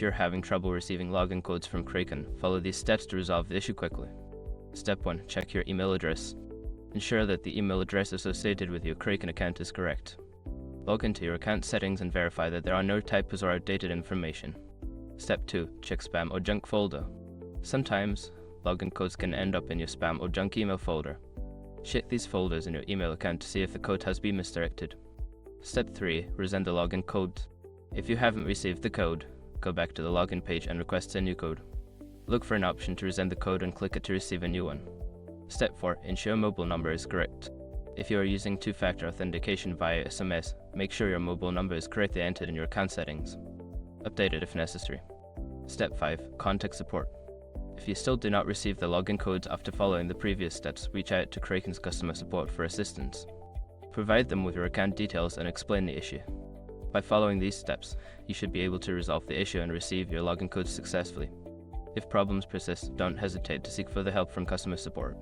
If you're having trouble receiving login codes from Kraken, follow these steps to resolve the issue quickly. Step 1. Check your email address. Ensure that the email address associated with your Kraken account is correct. Log into your account settings and verify that there are no typos or outdated information. Step 2. Check spam or junk folder. Sometimes, login codes can end up in your spam or junk email folder. Check these folders in your email account to see if the code has been misdirected. Step 3. Resend the login code. If you haven't received the code, go back to the login page and request a new code. Look for an option to resend the code and click it to receive a new one. Step 4. Ensure mobile number is correct. If you are using two-factor authentication via SMS, make sure your mobile number is correctly entered in your account settings. Update it if necessary. Step 5. Contact support. If you still do not receive the login codes after following the previous steps, reach out to Kraken's customer support for assistance. Provide them with your account details and explain the issue. By following these steps, you should be able to resolve the issue and receive your login codes successfully. If problems persist, don't hesitate to seek further help from customer support.